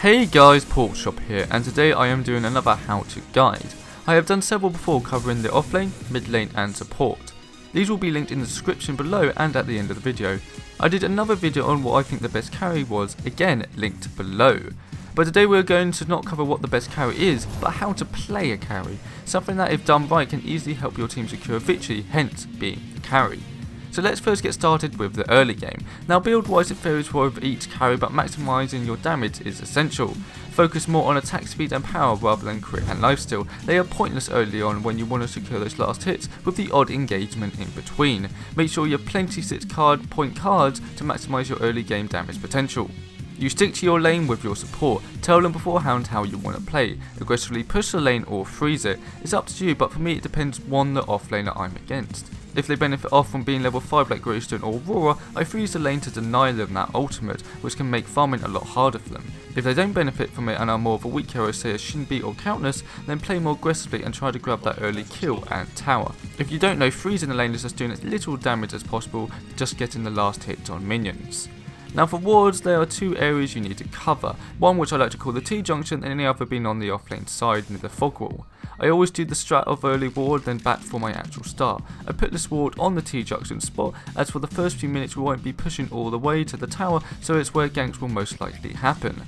Hey guys, Porkchop here, and today I am doing another how-to guide. I have done several before covering the offlane, mid lane and support. These will be linked in the description below and at the end of the video. I did another video on what I think the best carry was, again linked below. But today we are going to not cover what the best carry is, but how to play a carry. Something that if done right can easily help your team secure a victory, hence being the carry. So let's first get started with the early game. Now build wise it varies for each carry, but maximising your damage is essential. Focus more on attack speed and power rather than crit and lifesteal. They are pointless early on when you want to secure those last hits with the odd engagement in between. Make sure you have plenty 6 point cards to maximise your early game damage potential. You stick to your lane with your support, tell them beforehand how you want to play, aggressively push the lane or freeze it. It's up to you, but for me it depends on the offlaner I'm against. If they benefit off from being level 5 like Greystone or Aurora, I freeze the lane to deny them that ultimate, which can make farming a lot harder for them. If they don't benefit from it and are more of a weak hero, say a Shinbi or Countess, then play more aggressively and try to grab that early kill and tower. If you don't know, freezing the lane is just doing as little damage as possible, just getting the last hit on minions. Now for wards, there are 2 areas you need to cover, one which I like to call the T-junction and the other being on the offlane side near the fog wall. I always do the strat of early ward then bat for my actual start. I put this ward on the T-junction spot, as for the first few minutes we won't be pushing all the way to the tower, so it's where ganks will most likely happen.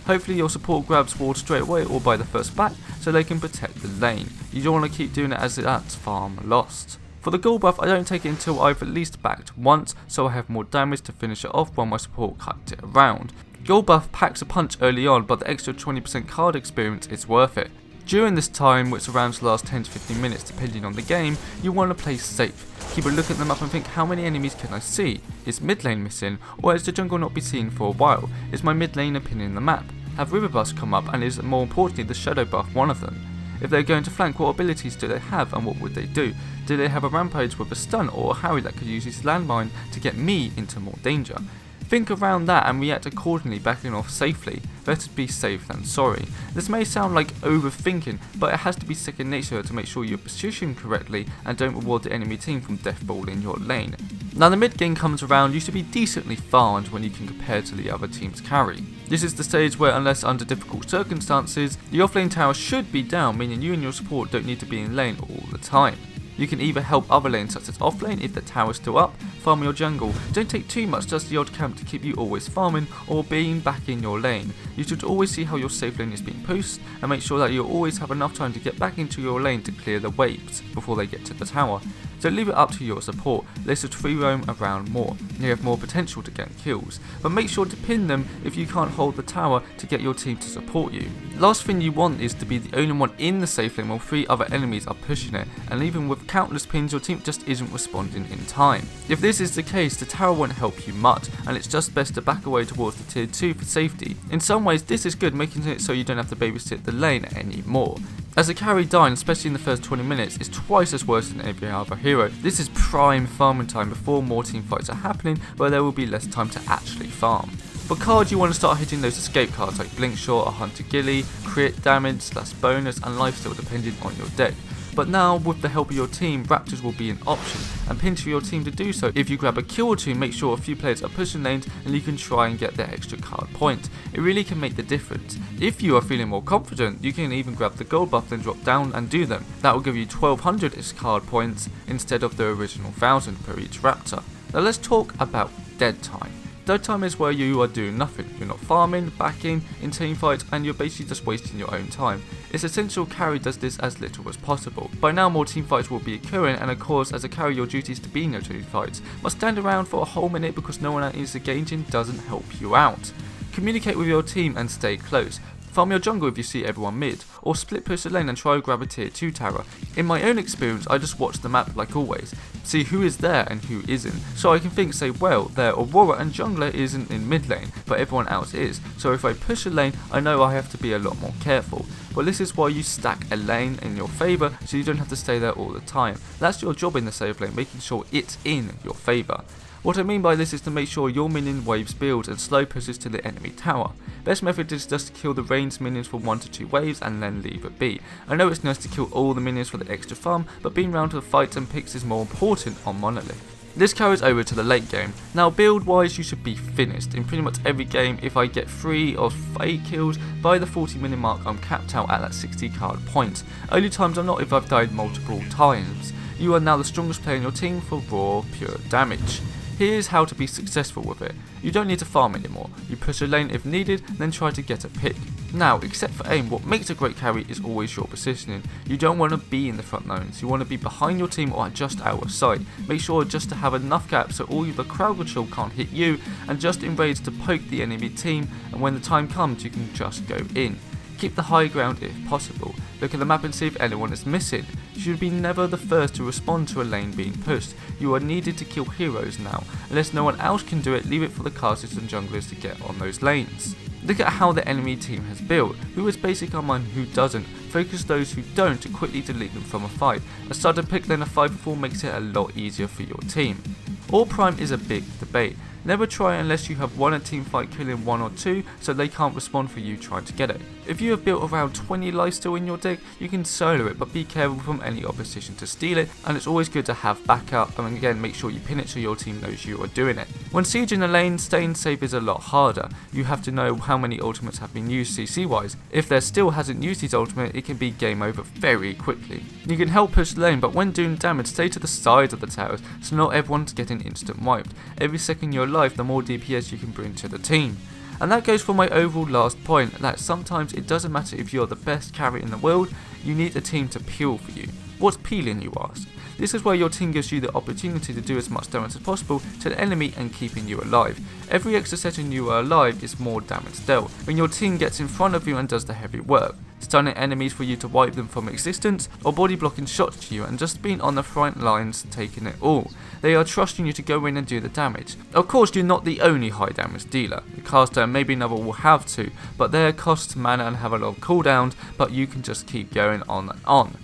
Hopefully your support grabs ward straight away or by the first bat, so they can protect the lane. You don't want to keep doing it as that's farm lost. For the gold buff, I don't take it until I've at least backed once, so I have more damage to finish it off while my support cuts it around. Gold buff packs a punch early on, but the extra 20% card experience is worth it. During this time, which around the last 10 to 15 minutes depending on the game, you want to play safe. Keep a look at them up and think, how many enemies can I see? Is mid lane missing, or has the jungle not been seen for a while? Is my mid lane pinning the map? Have river buffs come up, and is more importantly the shadow buff one of them? If they're going to flank, what abilities do they have and what would they do? Do they have a rampage with a stun or a Harry that could use his landmine to get me into more danger? Think around that and react accordingly, backing off safely. Better be safe than sorry. This may sound like overthinking, but it has to be second nature to make sure you're positioned correctly and don't reward the enemy team from death ball in your lane. Now the mid game comes around used to be decently farmed when you can compare to the other team's carry. This is the stage where, unless under difficult circumstances, the offlane tower should be down, meaning you and your support don't need to be in lane all the time. You can either help other lanes such as offlane if the tower is still up, farm your jungle. Don't take too much, just the odd camp to keep you always farming or being back in your lane. You should always see how your safe lane is being pushed and make sure that you always have enough time to get back into your lane to clear the waves before they get to the tower. So leave it up to your support, they should free roam around more, you have more potential to get kills, but make sure to pin them if you can't hold the tower to get your team to support you. Last thing you want is to be the only one in the safe lane while 3 other enemies are pushing it, and even with countless pins your team just isn't responding in time. If this is the case, the tower won't help you much, and it's just best to back away towards the tier 2 for safety. In some ways this is good, making it so you don't have to babysit the lane anymore. As a carry dying, especially in the first 20 minutes, is twice as worse than every other hero. This is prime farming time before more team fights are happening, where there will be less time to actually farm. For cards, you want to start hitting those escape cards like Blink Shot or Hunter Gilly, crit damage, slash bonus and lifesteal depending on your deck. But now, with the help of your team, Raptors will be an option, and pins for your team to do so. If you grab a kill or 2, make sure a few players are pushing lanes and you can try and get their extra card points. It really can make the difference. If you are feeling more confident, you can even grab the gold buff then drop down and do them. That will give you 1200 card points instead of the original 1000 per each Raptor. Now let's talk about dead time. Dead time is where you are doing nothing. You're not farming, backing in team fights, and you're basically just wasting your own time. It's essential carry does this as little as possible. By now more team fights will be occurring, and of course as a carry your duty is to be in your team fights. But stand around for a whole minute because no one is engaging doesn't help you out. Communicate with your team and stay close. Farm your jungle if you see everyone mid, or split push the lane and try to grab a tier 2 tower. In my own experience, I just watch the map like always, see who is there and who isn't, so I can think, say, well, their Aurora and jungler isn't in mid lane, but everyone else is, so if I push a lane, I know I have to be a lot more careful. But this is why you stack a lane in your favour, so you don't have to stay there all the time. That's your job in the safe lane, making sure it's in your favour. What I mean by this is to make sure your minion waves builds and slow pushes to the enemy tower. Best method is just to kill the ranged minions for 1 to 2 waves and then leave it be. I know it's nice to kill all the minions for the extra farm, but being round to the fights and picks is more important on Monolith. This carries over to the late game. Now build wise you should be finished. In pretty much every game, if I get 3 or 8 kills by the 40-minute mark, I'm capped out at that 60 card point. Only times I'm not if I've died multiple times. You are now the strongest player in your team for raw pure damage. Here's how to be successful with it. You don't need to farm anymore. You push a lane if needed, then try to get a pick. Now, except for aim, what makes a great carry is always your positioning. You don't want to be in the front lines, you want to be behind your team or just out of sight. Make sure just to have enough gaps so all of the crowd control can't hit you, and just in range to poke the enemy team, and when the time comes you can just go in. Keep the high ground if possible. Look at the map and see if anyone is missing. You should be never the first to respond to a lane being pushed. You are needed to kill heroes now. Unless no one else can do it, leave it for the casters and junglers to get on those lanes. Look at how the enemy team has built. Who has basic armor and who doesn't. Focus those who don't to quickly delete them from a fight. A sudden pick then a 5-4 makes it a lot easier for your team. All prime is a big debate. Never try unless you have won a team fight killing 1 or 2 so they can't respond for you trying to get it. If you have built around 20 lifesteal in your deck, you can solo it, but be careful from any opposition to steal it, and it's always good to have backup, and again make sure you pin it so your team knows you are doing it. When sieging a lane, staying safe is a lot harder. You have to know how many ultimates have been used CC wise. If there still hasn't used his ultimate, it can be game over very quickly. You can help push the lane, but when doing damage, stay to the sides of the towers so not everyone's getting instant wiped. Every second you're alive, the more DPS you can bring to the team. And that goes for my overall last point, that sometimes it doesn't matter if you're the best carry in the world, you need a team to peel for you. What's peeling, you ask? This is where your team gives you the opportunity to do as much damage as possible to the enemy and keeping you alive. Every extra second you are alive is more damage dealt, when your team gets in front of you and does the heavy work. Stunning enemies for you to wipe them from existence, or body blocking shots to you and just being on the front lines taking it all. They are trusting you to go in and do the damage. Of course you're not the only high damage dealer. The caster and maybe another will have to, but they cost mana and have a lot of cooldowns, but you can just keep going on and on.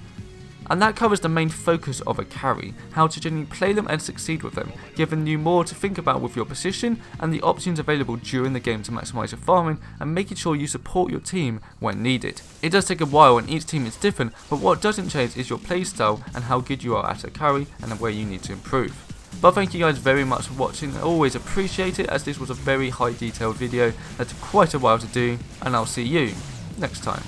And that covers the main focus of a carry, how to genuinely play them and succeed with them, giving you more to think about with your position and the options available during the game to maximise your farming and making sure you support your team when needed. It does take a while and each team is different, but what doesn't change is your playstyle and how good you are at a carry and where you need to improve. But thank you guys very much for watching, I always appreciate it as this was a very high detailed video that took quite a while to do, and I'll see you next time.